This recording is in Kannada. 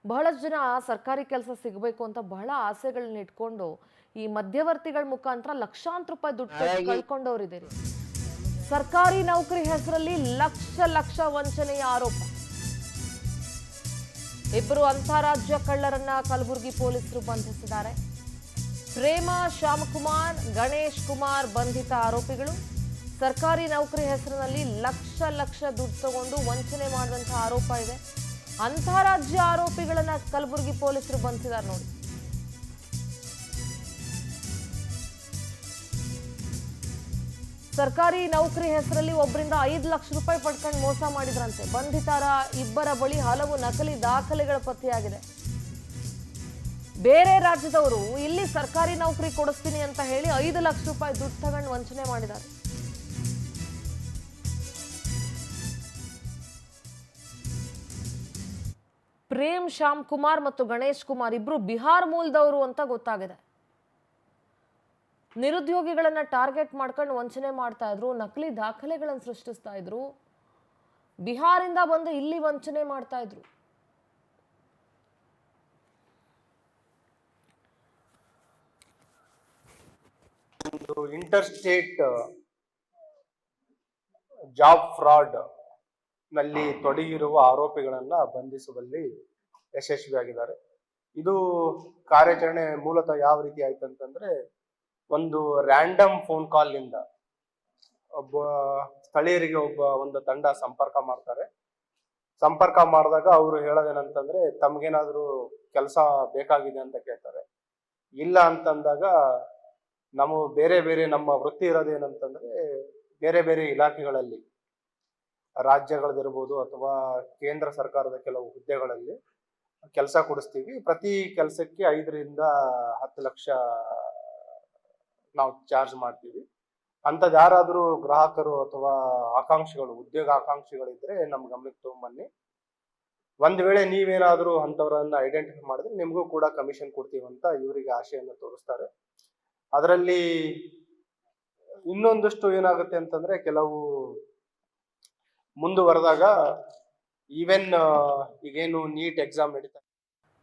ಬಹಳಷ್ಟು ಜನ ಸರ್ಕಾರಿ ಕೆಲಸ ಸಿಗಬೇಕು ಅಂತ ಬಹಳ ಆಸೆಗಳನ್ನ ಇಟ್ಕೊಂಡು ಈ ಮಧ್ಯವರ್ತಿಗಳ ಮುಖಾಂತರ ಲಕ್ಷಾಂತರ ರೂಪಾಯಿ ದುಡ್ಡು ಕಳ್ಕೊಂಡವರಿದ್ದೀರಿ. ಸರ್ಕಾರಿ ನೌಕರಿ ಹೆಸರಲ್ಲಿ ಲಕ್ಷ ಲಕ್ಷ ವಂಚನೆಯ ಆರೋಪ. ಇಬ್ಬರು ಅಂತಾರಾಜ್ಯ ಕಳ್ಳರನ್ನ ಕಲಬುರಗಿ ಪೊಲೀಸರು ಬಂಧಿಸಿದ್ದಾರೆ. ಪ್ರೇಮ ಶ್ಯಾಮಕುಮಾರ್, ಗಣೇಶ್ ಕುಮಾರ್ ಬಂಧಿತ ಆರೋಪಿಗಳು. ಸರ್ಕಾರಿ ನೌಕರಿ ಹೆಸರಿನಲ್ಲಿ ಲಕ್ಷ ಲಕ್ಷ ದುಡ್ಡು ತಗೊಂಡು ವಂಚನೆ ಮಾಡುವಂತಹ ಆರೋಪ ಇದೆ. ಅಂತಾರಾಜ್ಯ ಆರೋಪಿಗಳನ್ನ ಕಲಬುರಗಿ ಪೊಲೀಸರು ಬಂಧಿಸಿದ್ದಾರೆ ನೋಡಿ. ಸರ್ಕಾರಿ ನೌಕರಿ ಹೆಸರಲ್ಲಿ ಒಬ್ಬರಿಂದ 5 ಲಕ್ಷ ರೂಪಾಯಿ ಪಡ್ಕೊಂಡು ಮೋಸ ಮಾಡಿದ್ರಂತೆ. ಬಂಧಿತರ ಇಬ್ಬರ ಬಳಿ ಹಲವು ನಕಲಿ ದಾಖಲೆಗಳ ಪತ್ತೆಯಾಗಿದೆ. ಬೇರೆ ರಾಜ್ಯದವರು ಇಲ್ಲಿ ಸರ್ಕಾರಿ ನೌಕರಿ ಕೊಡಿಸ್ತೀನಿ ಅಂತ ಹೇಳಿ 5 ಲಕ್ಷ ರೂಪಾಯಿ ದುಡ್ಡು ತಗೊಂಡು ವಂಚನೆ ಮಾಡಿದ್ದಾರೆ. ಪ್ರೇಮ್ ಶ್ಯಾಮ್ ಕುಮಾರ್ ಮತ್ತು ಗಣೇಶ್ ಕುಮಾರ್ ಇಬ್ರು ಬಿಹಾರ್ ಮೂಲದವರು ಅಂತ ಗೊತ್ತಾಗಿದೆ. ನಿರುದ್ಯೋಗಿಗಳನ್ನ ಟಾರ್ಗೆಟ್ ಮಾಡ್ಕೊಂಡು ವಂಚನೆ ಮಾಡ್ತಾ ಇದ್ರು, ನಕಲಿ ದಾಖಲೆಗಳನ್ನು ಸೃಷ್ಟಿಸ್ತಾ ಇದ್ರು, ಬಿಹಾರಿಂದ ಬಂದು ಇಲ್ಲಿ ವಂಚನೆ ಮಾಡ್ತಾ ಇದ್ರು. ಇಂಟರ್ ಸ್ಟೇಟ್ ಜಾಬ್ ಫ್ರಾಡ್ ನಲ್ಲಿ ತೊಡಗಿರುವ ಆರೋಪಿಗಳನ್ನ ಬಂಧಿಸುವಲ್ಲಿ ಯಶಸ್ವಿಯಾಗಿದ್ದಾರೆ. ಇದು ಕಾರ್ಯಾಚರಣೆ ಮೂಲತಃ ಯಾವ ರೀತಿ ಆಯ್ತು ಅಂತಂದ್ರೆ, ಒಂದು ರ್ಯಾಂಡಮ್ ಫೋನ್ ಕಾಲ್ ನಿಂದ ಒಬ್ಬ ಸ್ಥಳೀಯರಿಗೆ ಒಂದು ತಂಡ ಸಂಪರ್ಕ ಮಾಡ್ತಾರೆ. ಸಂಪರ್ಕ ಮಾಡಿದಾಗ ಅವರು ಹೇಳೋದೇನಂತಂದ್ರೆ, ತಮ್ಗೇನಾದ್ರೂ ಕೆಲಸ ಬೇಕಾಗಿದೆ ಅಂತ ಕೇಳ್ತಾರೆ. ಇಲ್ಲ ಅಂತಂದಾಗ ಬೇರೆ ಬೇರೆ ನಮ್ಮ ವೃತ್ತಿ ಇರೋದೇನಂತಂದ್ರೆ, ಬೇರೆ ಬೇರೆ ಇಲಾಖೆಗಳಲ್ಲಿ ರಾಜ್ಯಗಳದಿರ್ಬೋದು ಅಥವಾ ಕೇಂದ್ರ ಸರ್ಕಾರದ ಕೆಲವು ಹುದ್ದೆಗಳಲ್ಲಿ ಕೆಲಸ ಕೊಡಿಸ್ತೀವಿ. ಪ್ರತಿ ಕೆಲಸಕ್ಕೆ 5 ರಿಂದ 10 ಲಕ್ಷ ನಾವು ಚಾರ್ಜ್ ಮಾಡ್ತೀವಿ. ಅಂಥದ್ದು ಯಾರಾದರೂ ಗ್ರಾಹಕರು ಅಥವಾ ಆಕಾಂಕ್ಷಿಗಳು, ಉದ್ಯೋಗ ಆಕಾಂಕ್ಷಿಗಳಿದ್ರೆ ನಮ್ಮ ಗಮನಕ್ಕೆ ತಗೊಂಬನ್ನಿ. ಒಂದ್ ವೇಳೆ ನೀವೇನಾದ್ರೂ ಅಂಥವ್ರನ್ನ ಐಡೆಂಟಿಫೈ ಮಾಡಿದ್ರೆ ನಿಮಗೂ ಕೂಡ ಕಮಿಷನ್ ಕೊಡ್ತೀವಿ ಅಂತ ಇವರಿಗೆ ಆಶೆಯನ್ನು ತೋರಿಸ್ತಾರೆ. ಅದರಲ್ಲಿ ಇನ್ನೊಂದಷ್ಟು ಏನಾಗುತ್ತೆ ಅಂತಂದ್ರೆ, ಕೆಲವು ಮುಂದುವರೆದಾಗ ಈಗೇನು ನೀಟ್ ಎಕ್ಸಾಮ್ ನಡೀತಾ